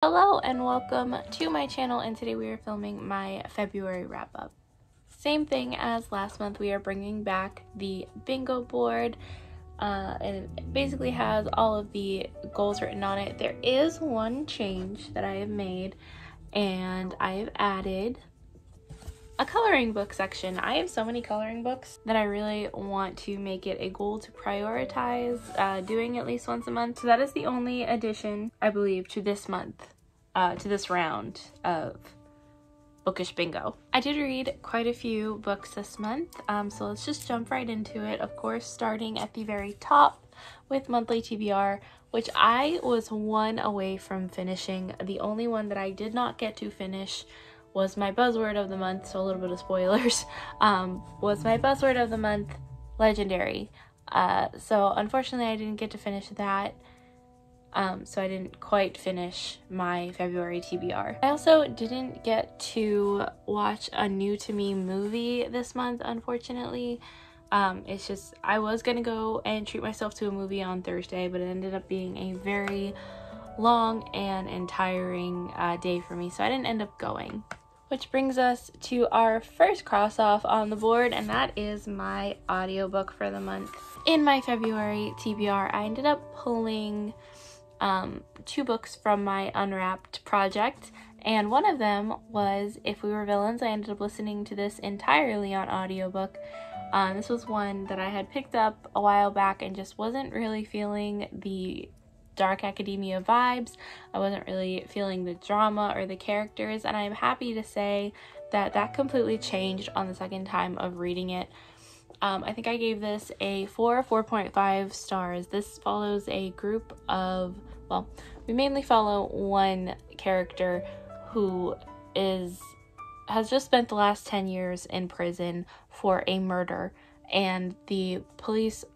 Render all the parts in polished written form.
Hello and welcome to my channel, and today we are filming my February wrap-up. Same thing as last month, we are bringing back the bingo board and it basically has all of the goals written on it. There is one change that I have made, and I have added a coloring book section. I have so many coloring books that I really want to make it a goal to prioritize doing at least once a month. So that is the only addition, I believe, to this month, to this round of Bookish Bingo. I did read quite a few books this month, so let's just jump right into it. Of course, starting at the very top with monthly TBR, which I was one away from finishing. The only one that I did not get to finish was my buzzword of the month, so a little bit of spoilers, was my buzzword of the month, Legendary. So unfortunately I didn't get to finish that, so I didn't quite finish my February TBR. I also didn't get to watch a new to me movie this month, unfortunately. It's just, I was gonna go and treat myself to a movie on Thursday, but it ended up being a very long and tiring day for me, so I didn't end up going. Which brings us to our first cross off on the board, and that is my audiobook for the month. In my February TBR, I ended up pulling two books from my Unwrapped project, and one of them was If We Were Villains. I ended up listening to this entirely on audiobook. This was one that I had picked up a while back and just wasn't really feeling the dark academia vibes. I wasn't really feeling the drama or the characters, and I'm happy to say that that completely changed on the second time of reading it. I think I gave this a 4.5 stars. This follows a group of, well, we mainly follow one character who has just spent the last 10 years in prison for a murder, and the police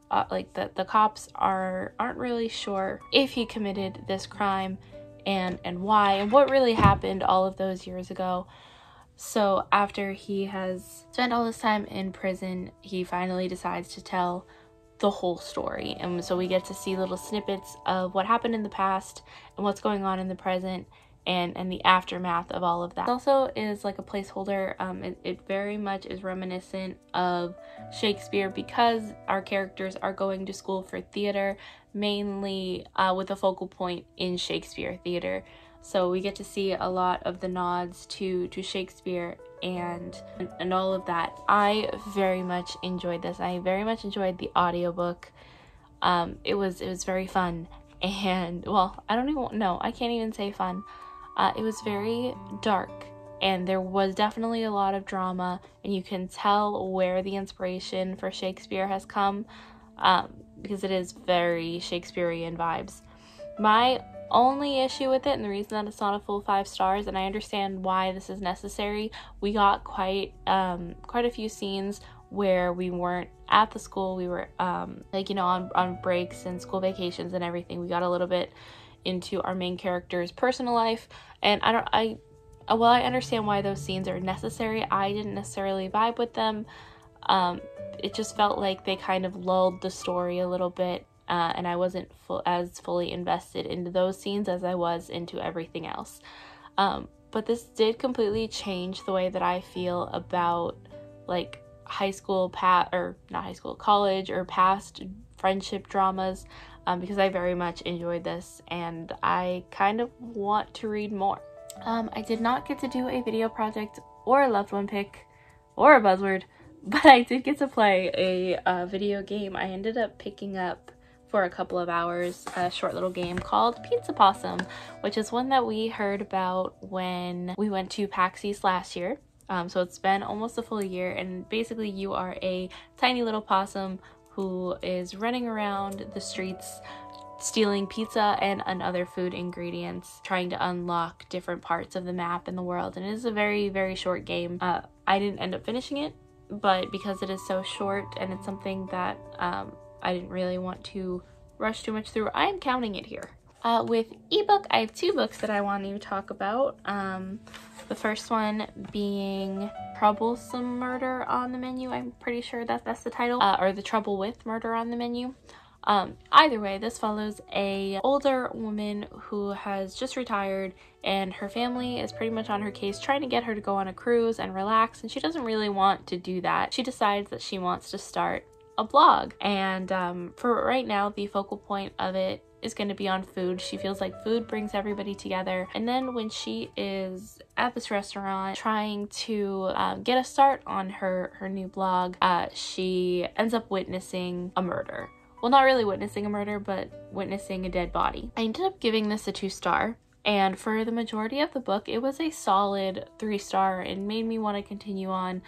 the cops aren't really sure if he committed this crime and why and what really happened all of those years ago. So after he has spent all this time in prison, he finally decides to tell the whole story, and so we get to see little snippets of what happened in the past and what's going on in the present and the aftermath of all of that. It also is like a placeholder. It very much is reminiscent of Shakespeare because our characters are going to school for theater, mainly with a focal point in Shakespeare theater. So we get to see a lot of the nods to Shakespeare and all of that. I very much enjoyed this. I very much enjoyed the audiobook. It was very fun, and well, I can't even say fun. It was very dark, and there was definitely a lot of drama, and you can tell where the inspiration for Shakespeare has come, because it is very Shakespearean vibes. My only issue with it, and the reason that it's not a full 5 stars, and I understand why this is necessary, we got quite a few scenes where we weren't at the school. We were on breaks and school vacations and everything. We got a little bit into our main character's personal life, and I understand why those scenes are necessary. I didn't necessarily vibe with them. It just felt like they kind of lulled the story a little bit, and I wasn't as fully invested into those scenes as I was into everything else. But this did completely change the way that I feel about like college or past friendship dramas, because I very much enjoyed this and I kind of want to read more. I did not get to do a video project or a loved one pick or a buzzword, but I did get to play a video game. I ended up picking up for a couple of hours a short little game called Pizza Possum, which is one that we heard about when we went to PAX East last year. So it's been almost a full year, and basically you are a tiny little possum who is running around the streets stealing pizza and other food ingredients, trying to unlock different parts of the map in the world. And it is a very, very short game. I didn't end up finishing it, but because it is so short and it's something that I didn't really want to rush too much through, I am counting it here. With ebook, I have 2 books that I want to talk about. The first one being Troublesome Murder on the Menu. I'm pretty sure that's the title, or The Trouble with Murder on the Menu. Either way, this follows a older woman who has just retired, and her family is pretty much on her case trying to get her to go on a cruise and relax, and she doesn't really want to do that. She decides that she wants to start a blog, and for right now the focal point of it is going to be on food. She feels like food brings everybody together, and then when she is at this restaurant trying to get a start on her new blog, she ends up witnessing a murder. Well, not really witnessing a murder, but witnessing a dead body. I ended up giving this a 2-star, and for the majority of the book it was a solid 3-star and made me want to continue on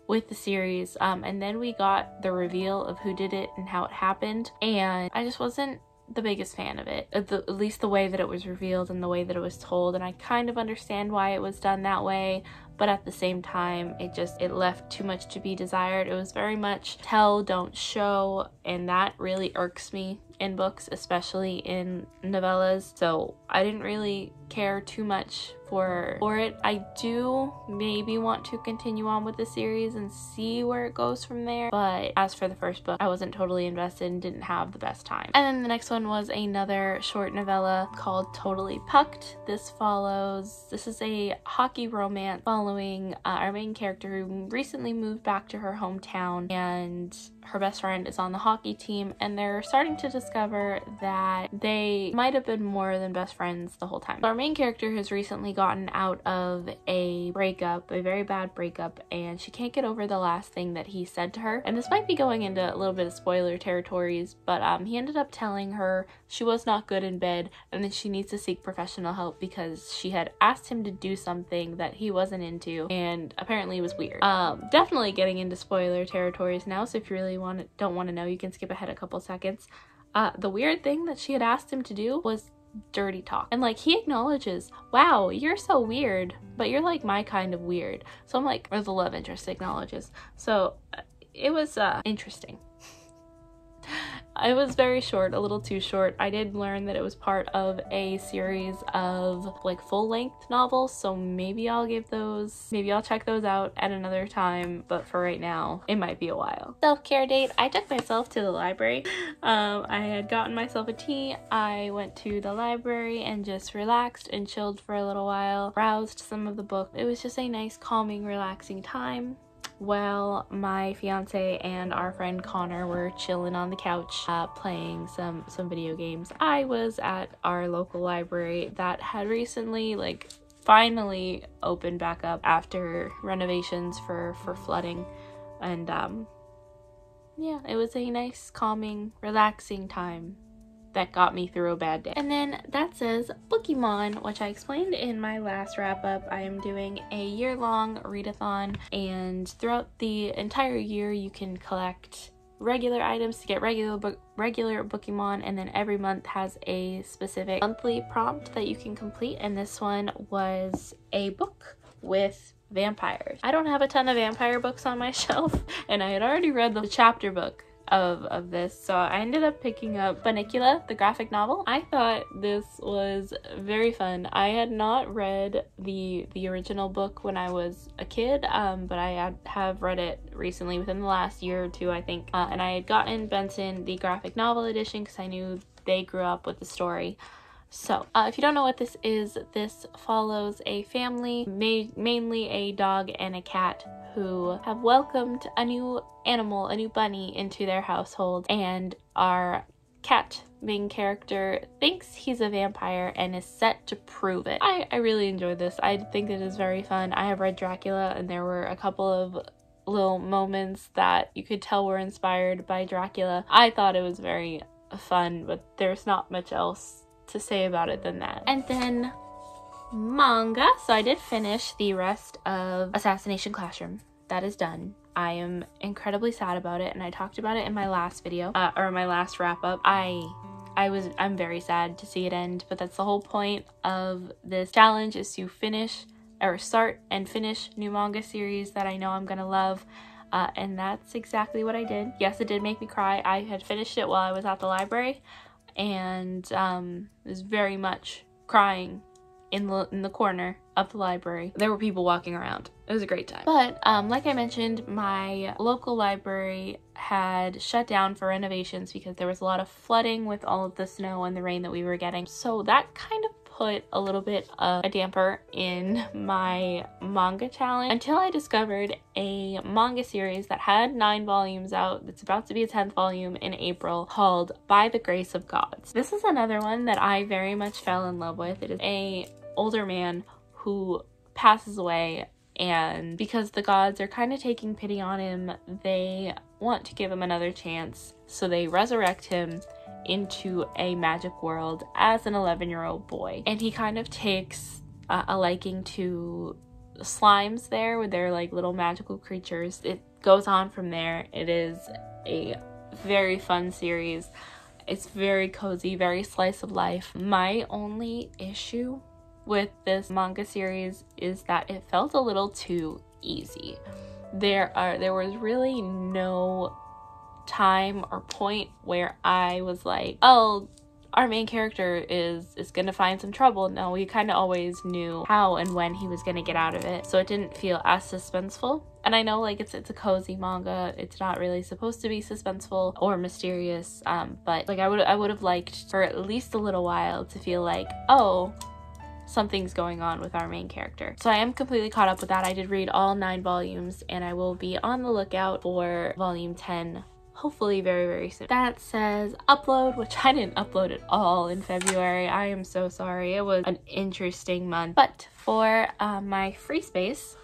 with the series. And then we got the reveal of who did it and how it happened, and I just wasn't the biggest fan of it, at least the way that it was revealed and the way that it was told. And I kind of understand why it was done that way, but at the same time it left too much to be desired. It was very much tell, don't show, and that really irks me in books, especially in novellas. So I didn't really care too much for it. I do maybe want to continue on with the series and see where it goes from there, but as for the first book, I wasn't totally invested and didn't have the best time. And then the next one was another short novella called Totally Pucked. This is a hockey romance following our main character who recently moved back to her hometown, and her best friend is on the hockey team, and they're starting to discover that they might have been more than best friends the whole time. So our main character has recently gotten out of a breakup, a very bad breakup, and she can't get over the last thing that he said to her. And this might be going into a little bit of spoiler territories, but he ended up telling her she was not good in bed and that she needs to seek professional help because she had asked him to do something that he wasn't into, and apparently it was weird. Definitely getting into spoiler territories now, so if you really don't want to know, you can skip ahead a couple seconds. The weird thing that she had asked him to do was dirty talk, and like he acknowledges, wow, you're so weird, but you're like my kind of weird. So I'm like, or the love interest acknowledges. So it was interesting. It was very short, a little too short. I did learn that it was part of a series of like full-length novels, so maybe I'll check those out at another time, but for right now it might be a while. Self-care date, I took myself to the library. I had gotten myself a tea. I went to the library and just relaxed and chilled for a little while, browsed some of the books. It was just a nice, calming, relaxing time while my fiance and our friend Connor were chilling on the couch playing some video games. I was at our local library that had recently finally opened back up after renovations for flooding, and yeah, it was a nice, calming, relaxing time that got me through a bad day. And then that says Bookymon, which I explained in my last wrap up. I am doing a year-long readathon, and throughout the entire year you can collect regular items to get regular Bookymon, and then every month has a specific monthly prompt that you can complete, and this one was a book with vampires. I don't have a ton of vampire books on my shelf, and I had already read the chapter book of this, so I ended up picking up Bunnicula, the graphic novel. I thought this was very fun. I had not read the original book when I was a kid, but I have read it recently within the last year or two, I think, and I had gotten Benson the graphic novel edition because I knew they grew up with the story. So, if you don't know what this is, this follows a family, mainly a dog and a cat, who have welcomed a new animal, a new bunny, into their household, and our cat main character thinks he's a vampire and is set to prove it. I really enjoyed this. I think it is very fun. I have read Dracula, and there were a couple of little moments that you could tell were inspired by Dracula. I thought it was very fun, but there's not much else to say about it than that. And then manga. So I did finish the rest of Assassination Classroom. That is done. I am incredibly sad about it, and I talked about it in my last video, or my last wrap up. I'm very sad to see it end, but that's the whole point of this challenge, is to finish or start and finish new manga series that I know I'm gonna love. And that's exactly what I did. Yes, it did make me cry. I had finished it while I was at the library, and was very much crying in the corner of the library. There were people walking around. It was a great time. But like I mentioned, my local library had shut down for renovations because there was a lot of flooding with all of the snow and the rain that we were getting. So that kind of put a little bit of a damper in my manga challenge until I discovered a manga series that had 9 volumes out. It's about to be a 10th volume in April, called By the Grace of Gods. This is another one that I very much fell in love with. It is a older man who passes away, and because the gods are kind of taking pity on him, they want to give him another chance. So they resurrect him into a magic world as an 11-year-old boy, and he kind of takes a liking to slimes there, where they're like little magical creatures. It goes on from there. It is a very fun series. It's very cozy, very slice of life. My only issue with this manga series is that it felt a little too easy. There was really no time or point where I was like, oh, our main character is gonna find some trouble. No, we kind of always knew how and when he was gonna get out of it, so it didn't feel as suspenseful. And I know, like, it's a cozy manga, it's not really supposed to be suspenseful or mysterious, but like I would have liked for at least a little while to feel like, oh, something's going on with our main character. So I am completely caught up with that. I did read all 9 volumes, and I will be on the lookout for volume 10 hopefully very, very soon. That says upload, which I didn't upload at all in February. I am so sorry. It was an interesting month. But for my free space,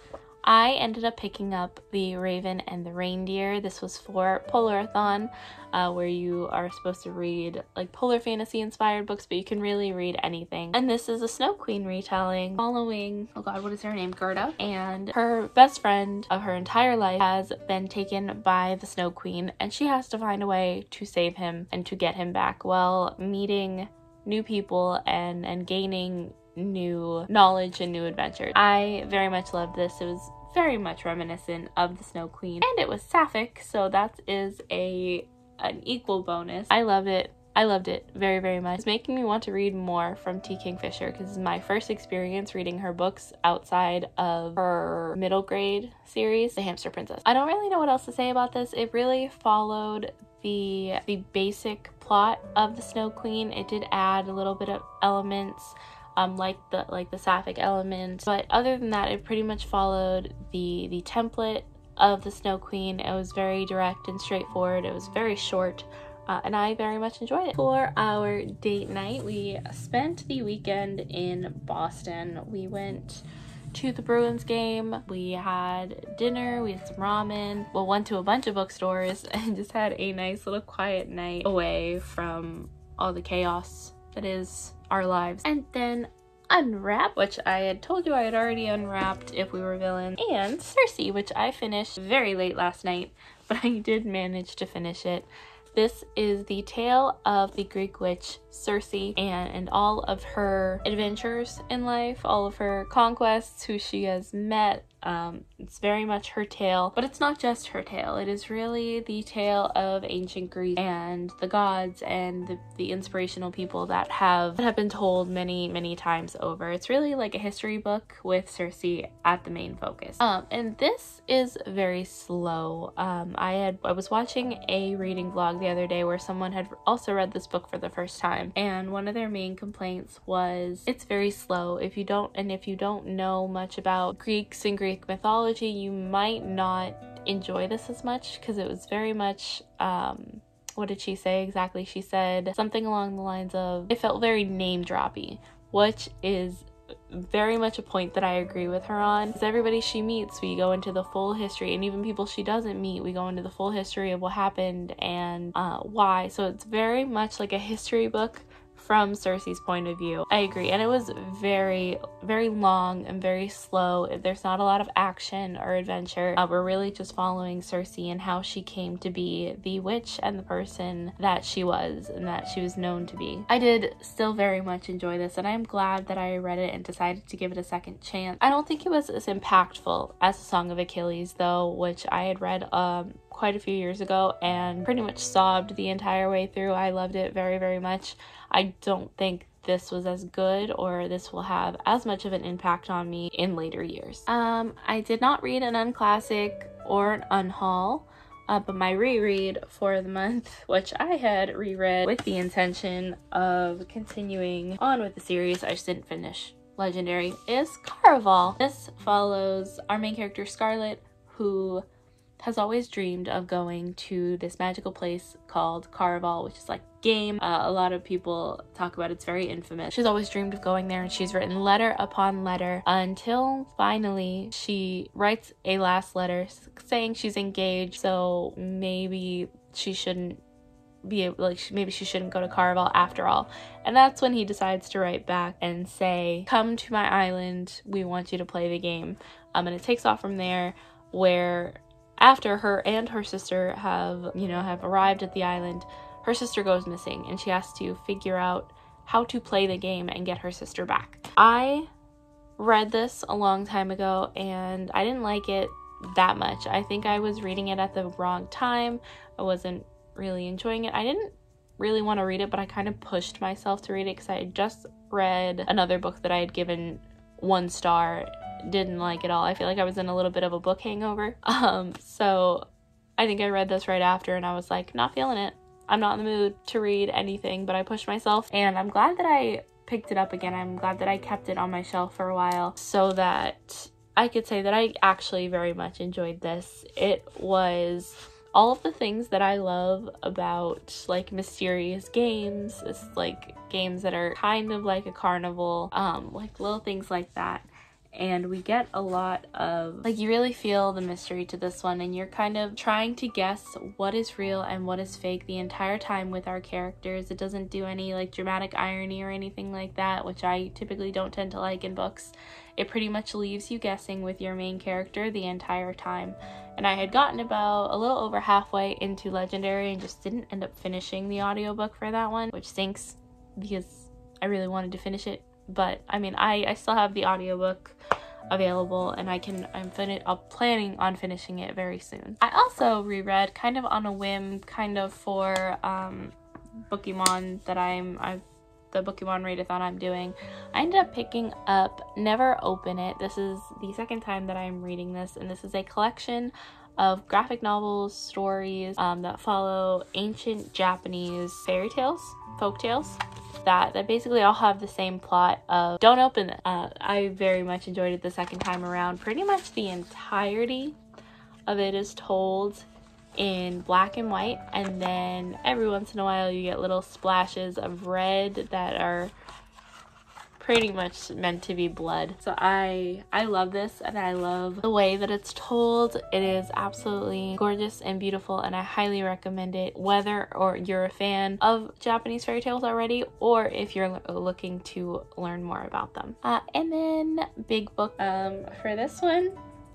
I ended up picking up The Raven and the Reindeer. This was for Polarathon, where you are supposed to read like polar fantasy inspired books, but you can really read anything. And this is a Snow Queen retelling following, oh god, what is her name? Gerda. And her best friend of her entire life has been taken by the Snow Queen, and she has to find a way to save him and to get him back while meeting new people and gaining new knowledge and new adventures. I very much loved this. It was very much reminiscent of the Snow Queen, and it was sapphic, so that is an equal bonus. I love it. I loved it very, very much. It's making me want to read more from T. Kingfisher, because it's my first experience reading her books outside of her middle grade series, The Hamster Princess. I don't really know what else to say about this. It really followed the basic plot of the Snow Queen. It did add a little bit of elements like the sapphic element, but other than that, it pretty much followed the template of the Snow Queen. It was very direct and straightforward. It was very short, and I very much enjoyed it. For our date night, we spent the weekend in Boston. We went to the Bruins game, we had dinner, we had some ramen, well, went to a bunch of bookstores and just had a nice little quiet night away from all the chaos that is our lives. And then Unwrap, which I had told you I had already unwrapped if we were villains, and Circe, which I finished very late last night, but I did manage to finish it. This is the tale of the Greek witch Circe and all of her adventures in life, all of her conquests, who she has met. It's very much her tale, but it's not just her tale. It is really the tale of ancient Greece and the gods and the inspirational people that have been told many, many times over. It's really like a history book with Circe at the main focus. And this is very slow. I was watching a reading vlog the other day where someone had also read this book for the first time, and one of their main complaints was it's very slow. If you don't know much about Greeks and Greek mythology, you might not enjoy this as much, because it was very much what did she say exactly? She said something along the lines of it felt very name droppy, which is very much a point that I agree with her on, because everybody she meets, we go into the full history, and even people she doesn't meet, we go into the full history of what happened and why. So it's very much like a history book from Circe's point of view. I agree, and it was very, very long and very slow. There's not a lot of action or adventure. We're really just following Circe and how she came to be the witch and the person that she was and that she was known to be. I did still very much enjoy this, and I'm glad that I read it and decided to give it a second chance. I don't think it was as impactful as A Song of Achilles, though, which I had read quite a few years ago and pretty much sobbed the entire way through. I loved it very, very much. I don't think this was as good or this will have as much of an impact on me in later years. I did not read an unclassic or an unhaul, but my reread for the month, which I had reread with the intention of continuing on with the series, I just didn't finish Legendary, is Caraval. This follows our main character Scarlet, who has always dreamed of going to this magical place called Caraval, which is like game. A lot of people talk about it's very infamous. She's always dreamed of going there, and she's written letter upon letter until finally she writes a last letter saying she's engaged, so maybe she shouldn't be able, like, maybe she shouldn't go to Caraval after all. And that's when he decides to write back and say, come to my island, we want you to play the game. And it takes off from there, where after her and her sister have arrived at the island, her sister goes missing and she has to figure out how to play the game and get her sister back. I read this a long time ago and I didn't like it that much. I think I was reading it at the wrong time. I wasn't really enjoying it. I didn't really want to read it, but I kind of pushed myself to read it because I had just read another book that I had given 1 star. Didn't like it all. I feel like I was in a little bit of a book hangover. So I think I read this right after and I was like, not feeling it. I'm not in the mood to read anything, but I pushed myself, and I'm glad that I picked it up again. I'm glad that I kept it on my shelf for a while so that I could say that I actually very much enjoyed this. It was all of the things that I love about like mysterious games. It's like games that are kind of like a carnival, like little things like that. And we get a lot of, like, you really feel the mystery to this one, and you're kind of trying to guess what is real and what is fake the entire time with our characters. It doesn't do any like dramatic irony or anything like that, which I typically don't tend to like in books. It pretty much leaves you guessing with your main character the entire time. And I had gotten about a little over halfway into Legendary and just didn't end up finishing the audiobook for that one, which stinks because I really wanted to finish it. But I mean, I still have the audiobook available, and I'm planning on finishing it very soon. I also reread kind of on a whim, kind of for Pokemon that the Pokemon readathon I'm doing. I ended up picking up Never Open It. This is the second time that I'm reading this, and this is a collection of graphic novels, stories that follow ancient Japanese fairy tales, folk tales, that basically all have the same plot of don't open it. I very much enjoyed it the second time around. Pretty much the entirety of it is told in black and white, and then every once in a while you get little splashes of red that are pretty much meant to be blood. So I love this, and I love the way that it's told. It is absolutely gorgeous and beautiful, and I highly recommend it, whether or you're a fan of Japanese fairy tales already or if you're looking to learn more about them. And then big book for this one.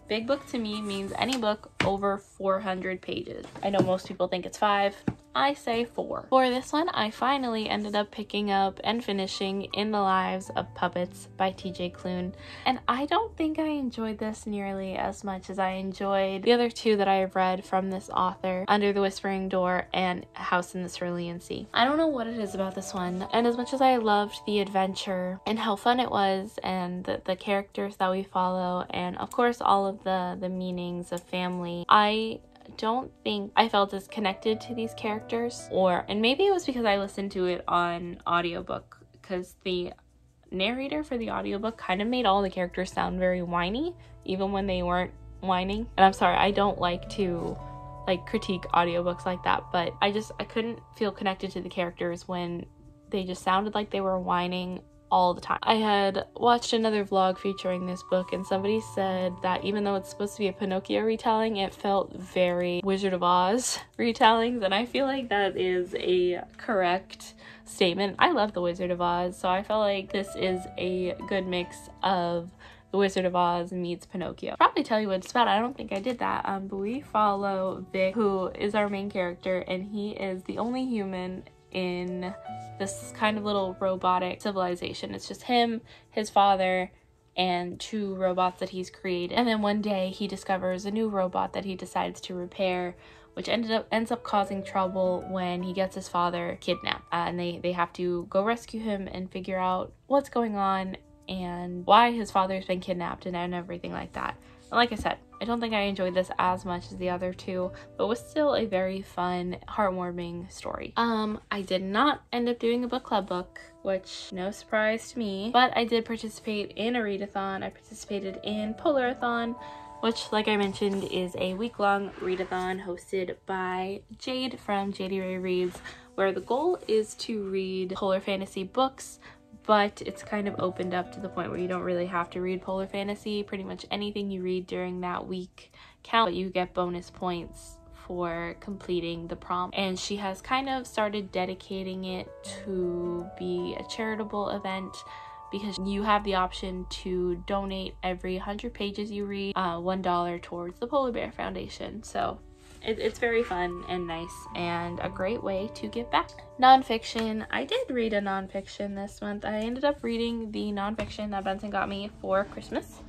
Big book to me means any book over 400 pages. I know most people think it's 5. I say 4. For this one, I finally ended up picking up and finishing In the Lives of Puppets by TJ Klune. And I don't think I enjoyed this nearly as much as I enjoyed the other 2 that I have read from this author, Under the Whispering Door and House in the Cerulean Sea. I don't know what it is about this one, and as much as I loved the adventure and how fun it was, and the characters that we follow, and of course all of the meanings of family, I don't think I felt as connected to these characters, and maybe it was because I listened to it on audiobook, because the narrator for the audiobook kind of made all the characters sound very whiny, even when they weren't whining. And I'm sorry, I don't like to critique audiobooks like that, but I couldn't feel connected to the characters when they just sounded like they were whining all the time. I had watched another vlog featuring this book, and somebody said that even though it's supposed to be a Pinocchio retelling, it felt very Wizard of Oz retellings, and I feel like that is a correct statement. I love the Wizard of Oz, so I felt like this is a good mix of the Wizard of Oz meets Pinocchio. I'll probably tell you what it's about. I don't think I did that, but we follow Vic, who is our main character, and he is the only human in this kind of little robotic civilization. It's just him, his father, and 2 robots that he's created. And then one day he discovers a new robot that he decides to repair which ends up causing trouble when he gets his father kidnapped, and they have to go rescue him and figure out what's going on and why his father's been kidnapped and everything like that. And like I said, I don't think I enjoyed this as much as the other two, but it was still a very fun, heartwarming story. I did not end up doing a book club book, which no surprise to me, but I did participate in a readathon. I participated in Polarathon, which, like I mentioned, is a week-long readathon hosted by Jade from JD Ray Reads, where the goal is to read polar fantasy books, but it's kind of opened up to the point where you don't really have to read polar fantasy. Pretty much anything you read during that week counts, but you get bonus points for completing the prompt. And she has kind of started dedicating it to be a charitable event, because you have the option to donate every 100 pages you read $1 towards the Polar Bear Foundation. So it's very fun and nice and a great way to give back. Nonfiction. I did read a nonfiction this month. I ended up reading the nonfiction that Benson got me for Christmas.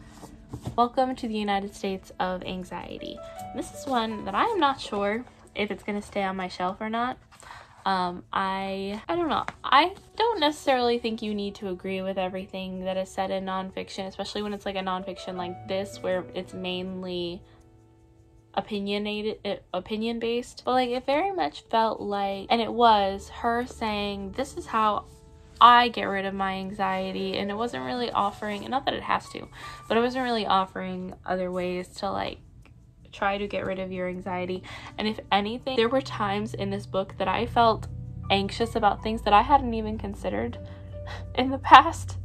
Welcome to the United States of Anxiety. This is one that I am not sure if it's going to stay on my shelf or not. I don't know. I don't necessarily think you need to agree with everything that is said in nonfiction, especially when it's like a nonfiction like this, where it's mainly opinion based, but like it very much felt like, and it was her saying, this is how I get rid of my anxiety, and it wasn't really offering, and not that it has to, but it wasn't really offering other ways to like try to get rid of your anxiety. And if anything, there were times in this book that I felt anxious about things that I hadn't even considered in the past.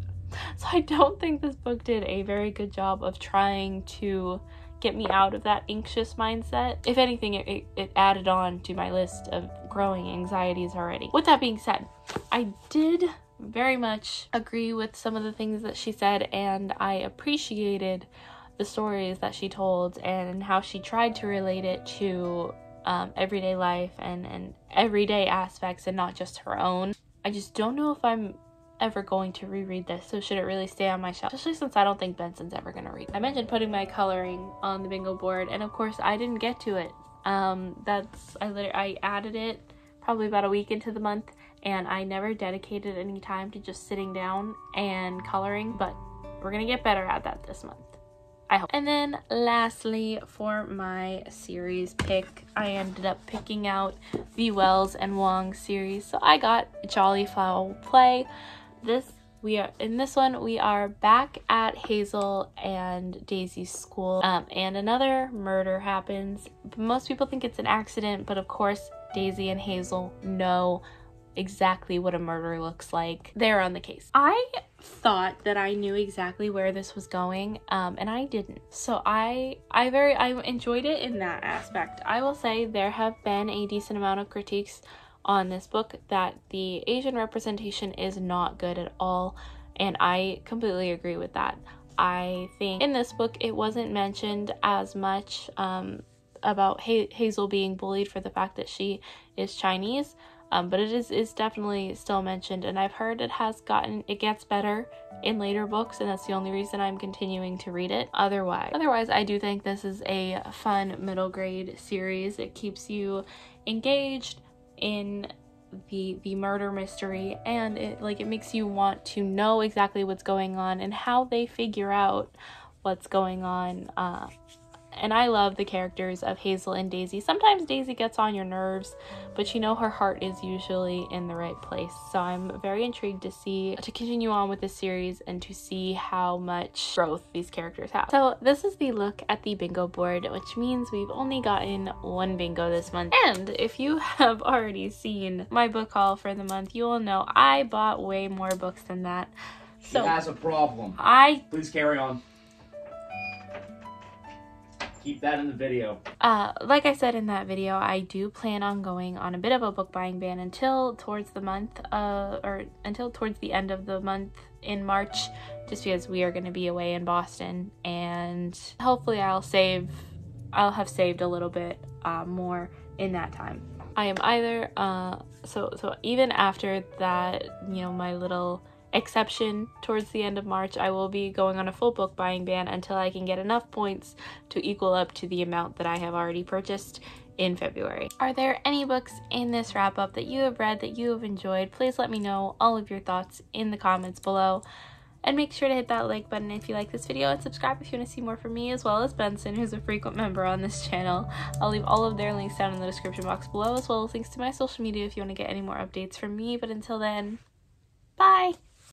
So I don't think this book did a very good job of trying to get me out of that anxious mindset. If anything, it added on to my list of growing anxieties already. With that being said, I did very much agree with some of the things that she said, and I appreciated the stories that she told and how she tried to relate it to everyday life and everyday aspects and not just her own. I just don't know if I'm ever going to reread this, so should it really stay on my shelf, especially since I don't think Benson's ever gonna read it. I mentioned putting my coloring on the bingo board, and of course I didn't get to it. I added it probably about a week into the month, and I never dedicated any time to just sitting down and coloring, but we're gonna get better at that this month, I hope. And then lastly, for my series pick, I ended up picking out the Wells and Wong series. So I got Jolly Foul Play. In this one we are back at Hazel and Daisy's school, and another murder happens. Most people think it's an accident, but of course Daisy and Hazel know exactly what a murder looks like. They're on the case. I thought that I knew exactly where this was going, and I didn't. So I enjoyed it in that aspect. I will say there have been a decent amount of critiques on this book that the Asian representation is not good at all, and I completely agree with that. I think in this book it wasn't mentioned as much about Hazel being bullied for the fact that she is Chinese, but it is definitely still mentioned, and I've heard it gets better in later books, and that's the only reason I'm continuing to read it. Otherwise, I do think this is a fun middle grade series. It keeps you engaged in the murder mystery, and it makes you want to know exactly what's going on and how they figure out what's going on. And I love the characters of Hazel and Daisy. Sometimes Daisy gets on your nerves, but you know her heart is usually in the right place. So I'm very intrigued to continue on with this series and to see how much growth these characters have. So this is the look at the bingo board, which means we've only gotten one bingo this month. And if you have already seen my book haul for the month, you will know I bought way more books than that. She has a problem. Please carry on. Keep that in the video. Like I said in that video, I do plan on going on a bit of a book buying ban until towards the end of the month in March, just because we are going to be away in Boston, and hopefully I'll have saved a little bit more in that time. I am either so even after that, my little exception towards the end of March, I will be going on a full book buying ban until I can get enough points to equal up to the amount that I have already purchased in February. Are there any books in this wrap up that you have read that you have enjoyed? Please let me know all of your thoughts in the comments below. And make sure to hit that like button if you like this video, and subscribe if you want to see more from me, as well as Benson, who's a frequent member on this channel. I'll leave all of their links down in the description box below, as well as links to my social media if you want to get any more updates from me. But until then, bye!